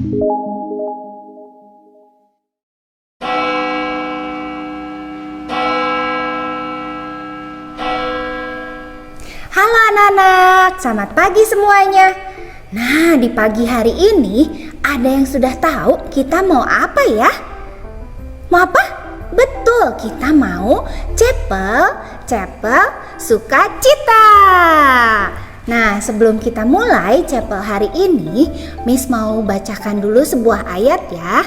Halo anak-anak, selamat pagi semuanya. Nah, di pagi hari ini ada yang sudah tahu kita mau apa ya? Mau apa? Betul, kita mau cepel sukacita. Nah, sebelum kita mulai cepel hari ini, Miss mau bacakan dulu sebuah ayat ya.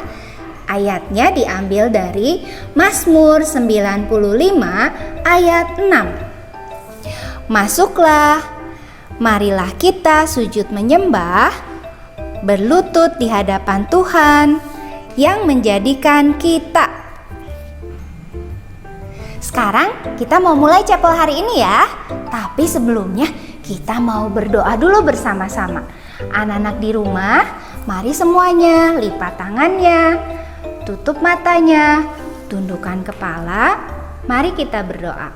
Ayatnya diambil dari Mazmur 95 ayat 6. Masuklah, marilah kita sujud menyembah, berlutut di hadapan Tuhan yang menjadikan kita. Sekarang kita mau mulai cepel hari ini ya. Tapi sebelumnya kita mau berdoa dulu bersama-sama. Anak-anak di rumah, mari semuanya lipat tangannya, tutup matanya, tundukkan kepala. Mari kita berdoa.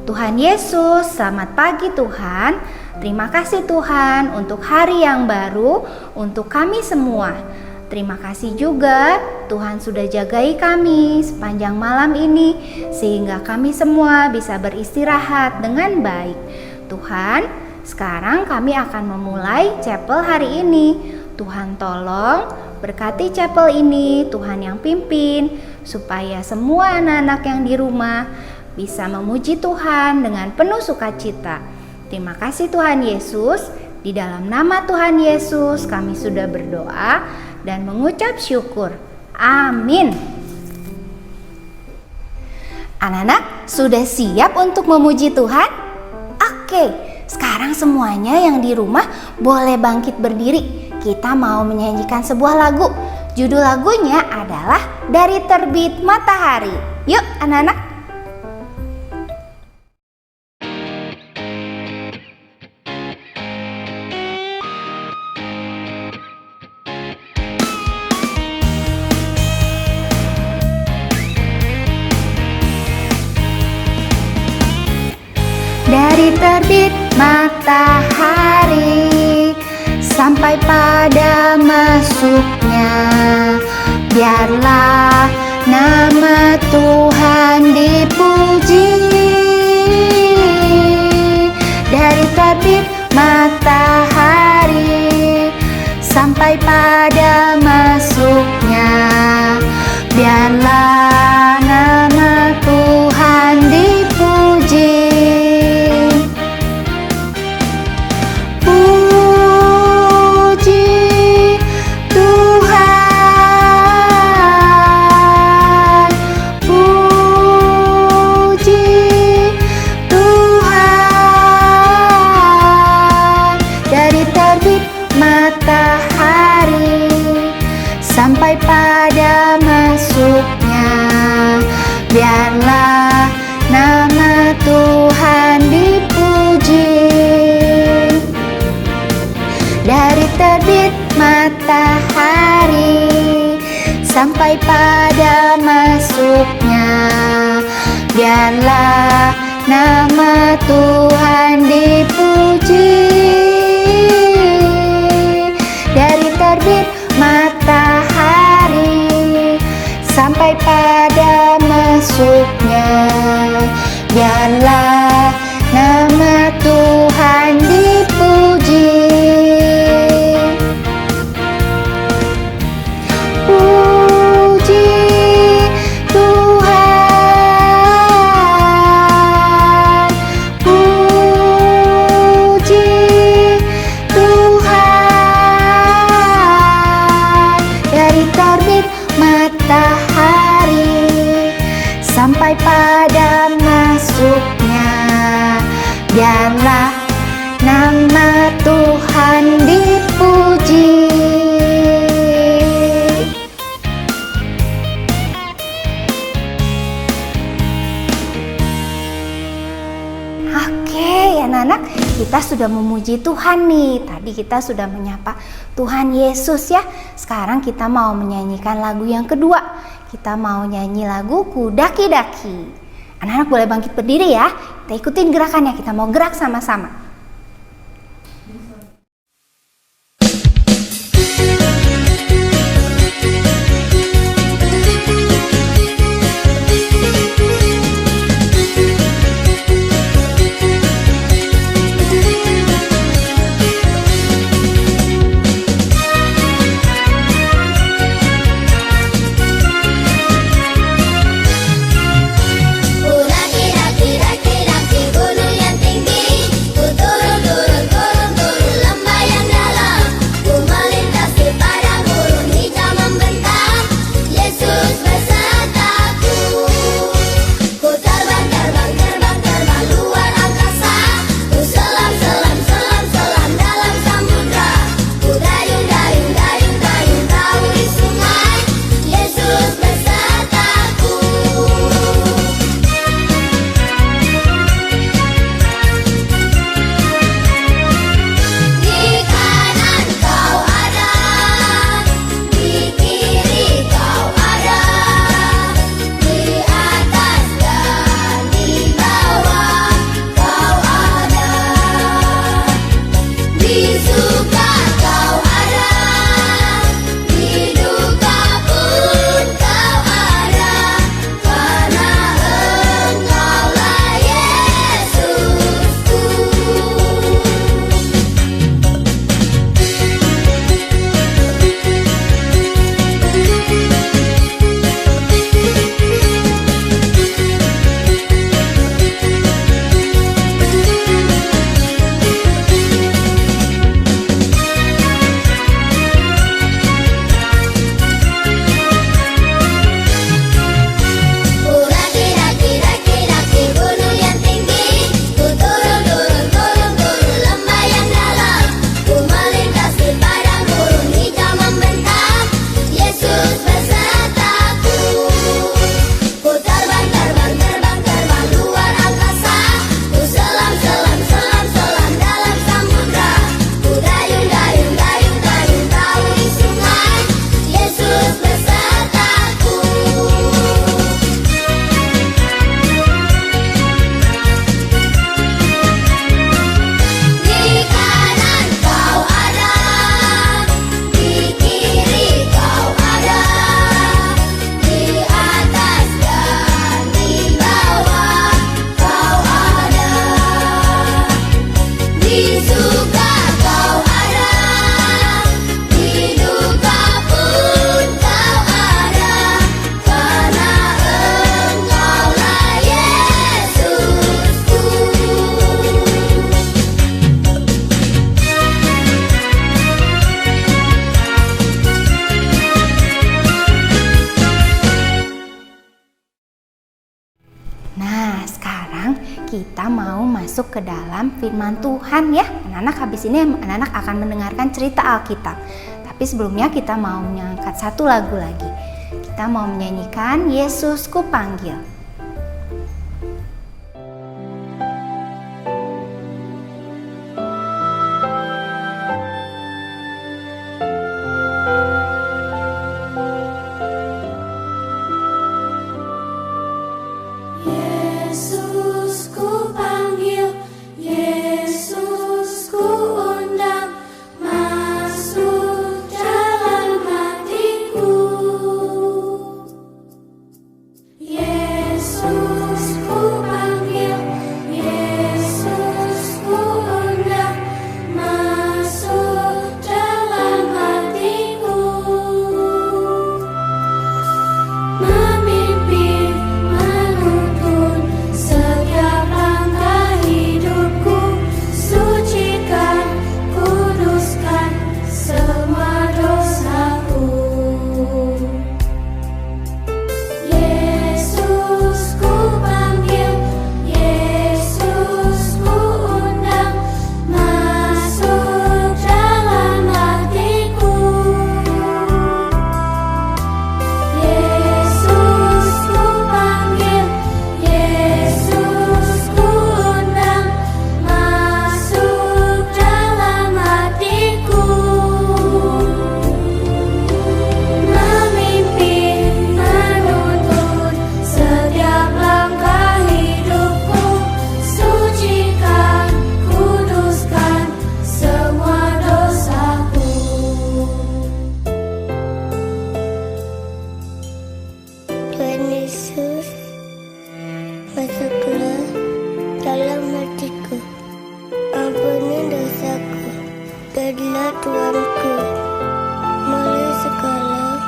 Tuhan Yesus, selamat pagi Tuhan. Terima kasih Tuhan untuk hari yang baru untuk kami semua. Terima kasih juga Tuhan sudah jagai kami sepanjang malam ini sehingga kami semua bisa beristirahat dengan baik. Tuhan, sekarang kami akan memulai cepel hari ini. Tuhan tolong berkati cepel ini, Tuhan yang pimpin supaya semua anak-anak yang di rumah bisa memuji Tuhan dengan penuh sukacita. Terima kasih Tuhan Yesus. Di dalam nama Tuhan Yesus kami sudah berdoa dan mengucap syukur. Amin. Anak-anak sudah siap untuk memuji Tuhan? Oke, sekarang semuanya yang di rumah boleh bangkit berdiri. Kita mau menyanyikan sebuah lagu. Judul lagunya adalah Dari Terbit Matahari. Yuk anak-anak. Dari terbit matahari sampai pada masuknya, biarlah nama Tuhan dipuji. Dari terbit matahari sampai pada masuknya, biarlah nama Tuhan dipuji. Sampai pada masuknya, biarlah nama Tuhan dipuji. Dari terbit matahari sampai pada masuknya, biarlah nama Tuhan dipuji. Dari terbit matahari sampai pada masuknya, biarlah nama Tuhan dipuji. Puji Tuhan, puji Tuhan. Dari terbit matahari sampai pada masuknya, biarlah nama Tuhan dipuji. Oke, anak-anak, kita sudah memuji Tuhan nih. Tadi kita sudah menyapa Tuhan Yesus ya. Sekarang kita mau menyanyikan lagu yang kedua. Kita mau nyanyi lagu Kudaki-daki. Anak-anak boleh bangkit berdiri ya. Kita ikutin gerakannya, kita mau gerak sama-sama. kita mau masuk ke dalam firman Tuhan ya. Anak-anak, habis ini anak-anak akan mendengarkan cerita Alkitab. Tapi sebelumnya kita mau mengangkat satu lagu lagi. Kita mau menyanyikan Yesus Ku Panggil. Masuklah dalam hatiku, ampuni dosaku, jadilah Tuanku, mulai sekarang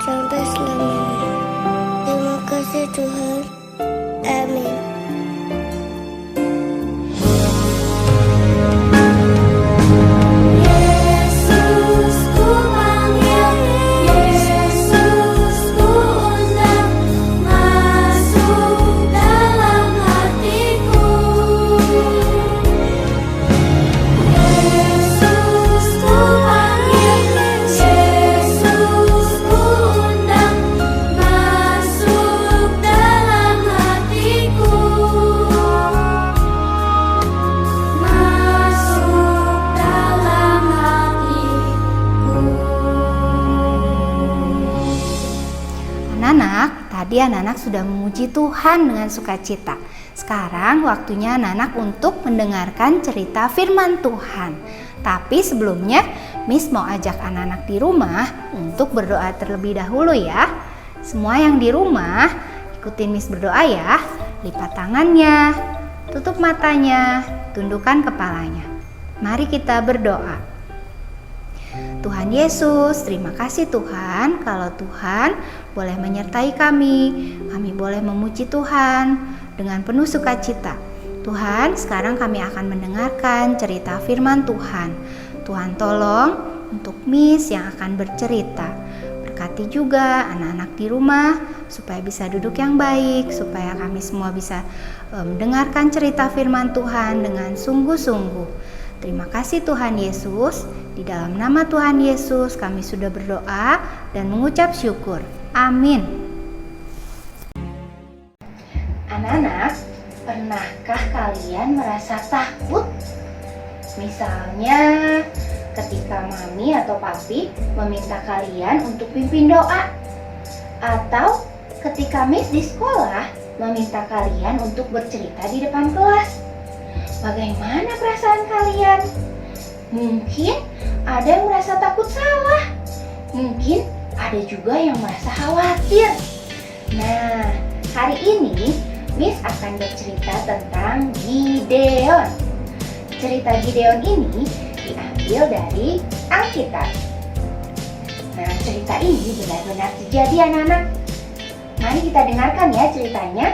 sampai selamanya. Terima kasih Tuhan, amin. Anak-anak, tadi anak-anak sudah memuji Tuhan dengan sukacita. Sekarang waktunya anak-anak untuk mendengarkan cerita firman Tuhan. Tapi sebelumnya, Miss mau ajak anak-anak di rumah untuk berdoa terlebih dahulu ya. Semua yang di rumah, ikutin Miss berdoa ya. Lipat tangannya, tutup matanya, tundukkan kepalanya. Mari kita berdoa. Tuhan Yesus, terima kasih Tuhan kalau Tuhan boleh menyertai kami boleh memuji Tuhan dengan penuh sukacita. Tuhan, sekarang kami akan mendengarkan cerita firman Tuhan. Tuhan tolong untuk Miss yang akan bercerita. Berkati juga anak-anak di rumah supaya bisa duduk yang baik, supaya kami semua bisa mendengarkan cerita firman Tuhan dengan sungguh-sungguh. Terima kasih Tuhan Yesus. Di dalam nama Tuhan Yesus kami sudah berdoa dan mengucap syukur. Amin. Anak-anak, pernahkah kalian merasa takut? Misalnya ketika mami atau papi meminta kalian untuk pimpin doa, atau ketika Miss di sekolah meminta kalian untuk bercerita di depan kelas. Bagaimana perasaan kalian? Mungkin ada yang merasa takut salah. Mungkin ada juga yang merasa khawatir. Nah, hari ini Miss akan bercerita tentang Gideon. Cerita Gideon ini diambil dari Alkitab. Nah, cerita ini benar-benar terjadi anak-anak. Mari kita dengarkan ya ceritanya.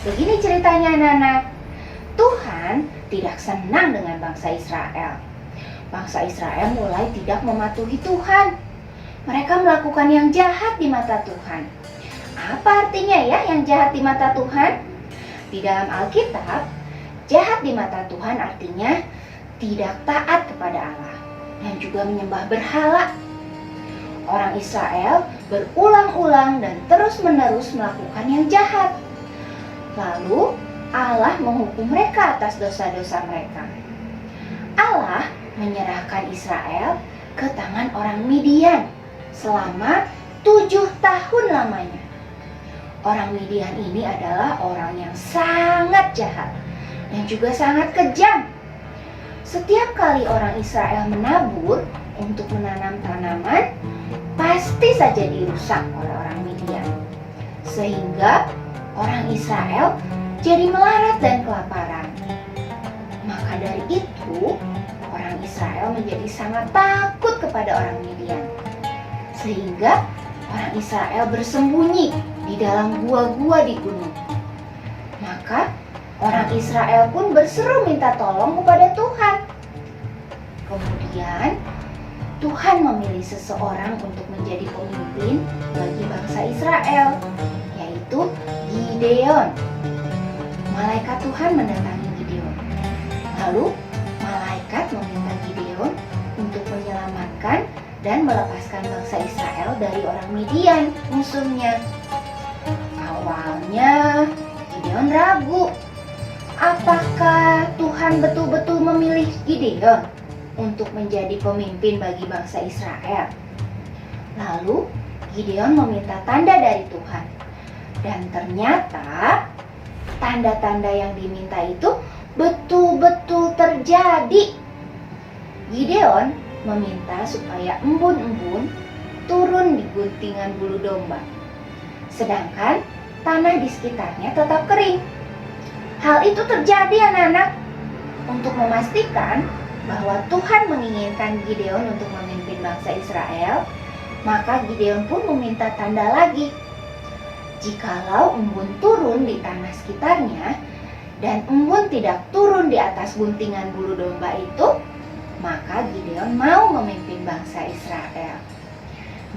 Begini ceritanya anak-anak. Tuhan tidak senang dengan bangsa Israel. Bangsa Israel mulai tidak mematuhi Tuhan. Mereka melakukan yang jahat di mata Tuhan. Apa artinya ya yang jahat di mata Tuhan? Di dalam Alkitab, jahat di mata Tuhan artinya tidak taat kepada Allah dan juga menyembah berhala. Orang Israel berulang-ulang dan terus-menerus melakukan yang jahat. Lalu Allah menghukum mereka atas dosa-dosa mereka. Allah menyerahkan Israel ke tangan orang Midian selama 7 tahun lamanya. Orang Midian ini adalah orang yang sangat jahat dan juga sangat kejam. Setiap kali orang Israel menabur untuk menanam tanaman, pasti saja dirusak oleh orang Midian. Sehingga orang Israel jadi melarat dan kelaparan. Maka dari itu, orang Israel menjadi sangat takut kepada orang Midian. Sehingga orang Israel bersembunyi di dalam gua-gua di gunung. Maka orang Israel pun berseru minta tolong kepada Tuhan. Kemudian Tuhan memilih seseorang untuk menjadi pemimpin bagi bangsa Israel, yaitu Gideon. Malaikat Tuhan mendatangi Gideon. Lalu malaikat meminta Gideon untuk menyelamatkan dan melepaskan bangsa Israel dari orang Midian, musuhnya. Awalnya Gideon ragu, apakah Tuhan betul-betul memilih Gideon untuk menjadi pemimpin bagi bangsa Israel? Lalu Gideon meminta tanda dari Tuhan. Dan ternyata tanda-tanda yang diminta itu betul-betul terjadi. Gideon meminta supaya embun-embun turun di guntingan bulu domba, sedangkan tanah di sekitarnya tetap kering. Hal itu terjadi, anak-anak, untuk memastikan bahwa Tuhan menginginkan Gideon untuk memimpin bangsa Israel. Maka Gideon pun meminta tanda lagi. Jikalau embun turun di tanah sekitarnya dan embun tidak turun di atas guntingan bulu domba itu, maka Gideon mau memimpin bangsa Israel.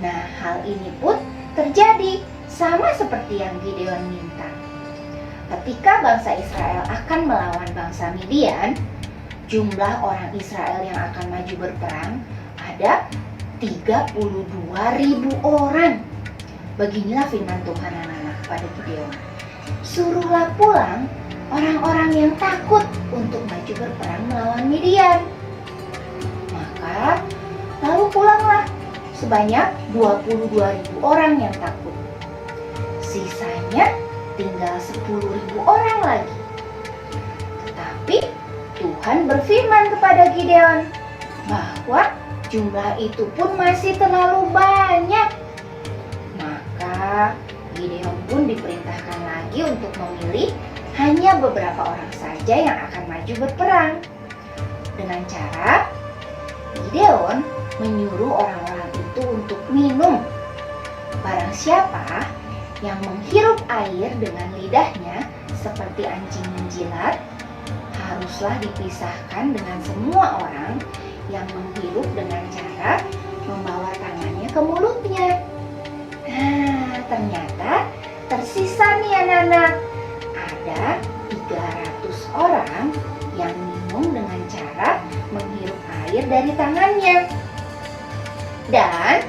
Nah, hal ini pun terjadi sama seperti yang Gideon minta. Ketika bangsa Israel akan melawan bangsa Midian, jumlah orang Israel yang akan maju berperang ada 32.000 orang. Beginilah firman Tuhan, anak-anak, kepada Gideon. Suruhlah pulang orang-orang yang takut untuk maju berperang melawan Midian. Maka lalu pulanglah sebanyak 22.000 orang yang takut. Sisanya tinggal 10.000 orang lagi. Tetapi Tuhan berfirman kepada Gideon bahwa jumlah itu pun masih terlalu banyak. Maka Gideon pun diperintahkan lagi untuk memilih hanya beberapa orang saja yang akan maju berperang. Dengan cara Gideon menyuruh orang-orang itu untuk minum. Barang siapa yang menghirup air dengan lidahnya seperti anjing menjilat, haruslah dipisahkan dengan semua orang yang menghirup dengan cara membawa tangannya ke mulutnya. Nah, ternyata tersisa nih anak-anak, ada 300 orang yang minum dengan cara menghirup air dari tangannya. Dan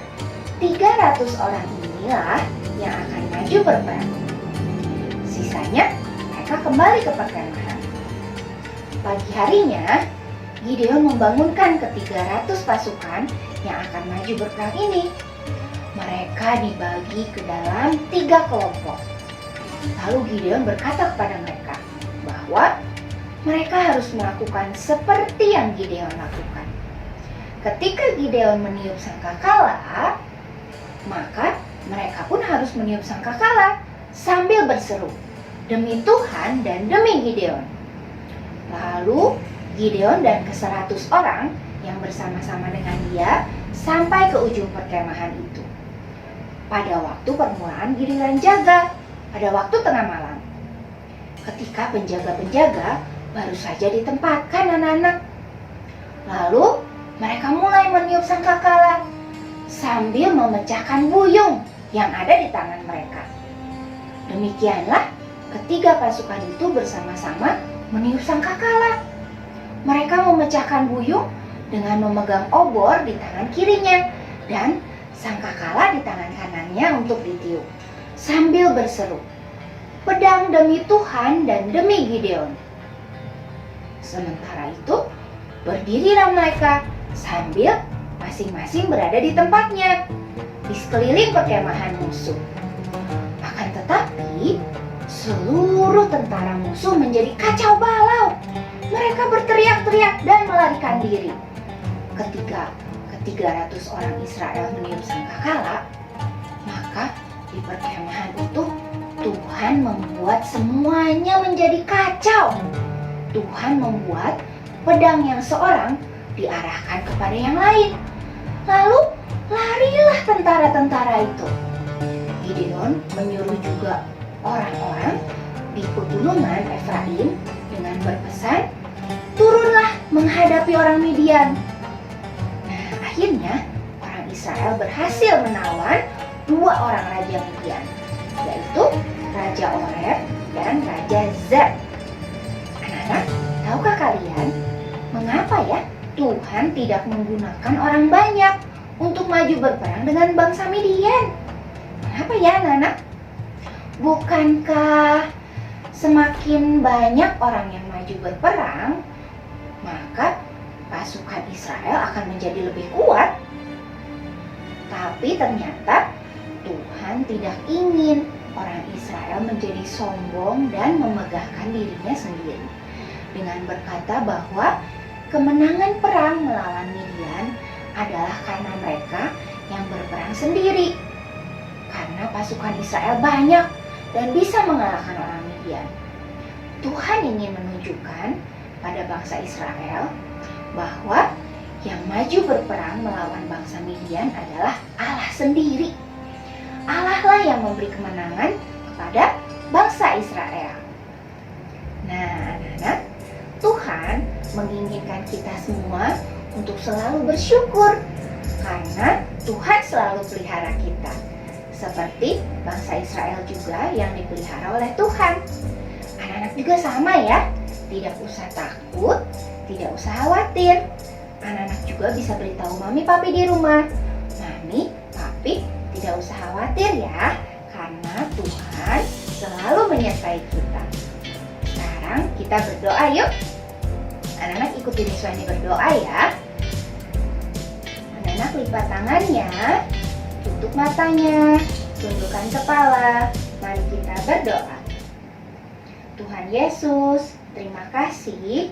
300 orang inilah yang akan maju berperang. Sisanya mereka kembali ke perkemahan. Pagi harinya, Gideon membangunkan ke-300 pasukan yang akan maju berperang ini. Mereka dibagi ke dalam 3 kelompok. Lalu Gideon berkata kepada mereka bahwa mereka harus melakukan seperti yang Gideon lakukan. Ketika Gideon meniup sangkakala, maka mereka pun harus meniup sangkakala sambil berseru, "Demi Tuhan dan demi Gideon." Lalu Gideon dan ke-100 orang yang bersama-sama dengan dia sampai ke ujung perkemahan itu. Pada waktu permulaan giliran jaga, pada waktu tengah malam. Ketika penjaga-penjaga baru saja ditempatkan anak-anak. Lalu mereka mulai meniup sangkakala sambil memecahkan buyung yang ada di tangan mereka. Demikianlah ketiga pasukan itu bersama-sama meniup sangkakala. Mereka memecahkan buyung dengan memegang obor di tangan kirinya dan sangkakala di tangan kanannya untuk ditiup, sambil berseru, "Pedang demi Tuhan dan demi Gideon." Sementara itu, berdirilah mereka sambil masing-masing berada di tempatnya di sekeliling perkemahan musuh. Akan tetapi, seluruh tentara musuh menjadi kacau balau. Mereka berteriak-teriak dan melarikan diri. Ketika ke-300 orang Israel meniup sangkakala, maka di perkemahan itu Tuhan membuat semuanya menjadi kacau. Tuhan membuat pedang yang seorang diarahkan kepada yang lain. Lalu larilah tentara-tentara itu. Gideon menyuruh juga orang-orang di pegunungan Efraim dengan berpesan, "Turunlah menghadapi orang Midian." Nah, akhirnya orang Israel berhasil menawan 2 orang raja Midian, yaitu Raja Oreb dan Raja Zeb. Anak-anak, tahukah kalian mengapa ya Tuhan tidak menggunakan orang banyak untuk maju berperang dengan bangsa Midian? Mengapa ya anak-anak? Bukankah semakin banyak orang yang maju berperang, maka pasukan Israel akan menjadi lebih kuat? Tapi ternyata Tuhan tidak ingin orang Israel menjadi sombong dan memegahkan dirinya sendiri dengan berkata bahwa kemenangan perang melawan Midian adalah karena mereka yang berperang sendiri. Karena pasukan Israel banyak dan bisa mengalahkan orang Midian. Tuhan ingin menunjukkan pada bangsa Israel bahwa yang maju berperang melawan bangsa Midian adalah Allah sendiri. Allah lah yang memberi kemenangan kepada bangsa Israel. Nah, anak-anak, Tuhan menginginkan kita semua untuk selalu bersyukur karena Tuhan selalu pelihara kita. Seperti bangsa Israel juga yang dipelihara oleh Tuhan. Anak-anak juga sama ya, tidak usah takut, tidak usah khawatir. Anak-anak juga bisa beritahu mami papi di rumah, "Mami, papi, tidak usah khawatir ya, karena Tuhan selalu menyertai kita." Sekarang kita berdoa yuk. Anak-anak ikuti Miss Wani berdoa ya. Anak-anak lipat tangannya, tutup matanya, tundukkan kepala. Mari kita berdoa. Tuhan Yesus, terima kasih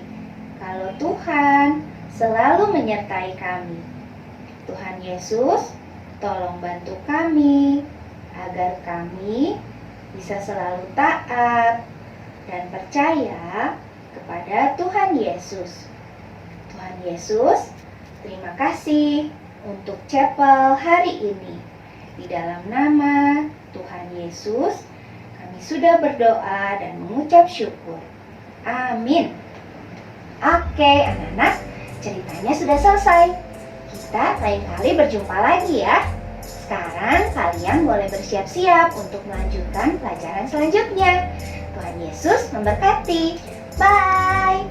kalau Tuhan selalu menyertai kami. Tuhan Yesus, tolong bantu kami agar kami bisa selalu taat dan percaya kepada Tuhan Yesus. Tuhan Yesus, terima kasih untuk chapel hari ini. Di dalam nama Tuhan Yesus, kami sudah berdoa dan mengucap syukur. Amin. Oke, anak-anak, ceritanya sudah selesai. Kita lain kali berjumpa lagi ya. Sekarang kalian boleh bersiap-siap untuk melanjutkan pelajaran selanjutnya. Tuhan Yesus memberkati. Bye.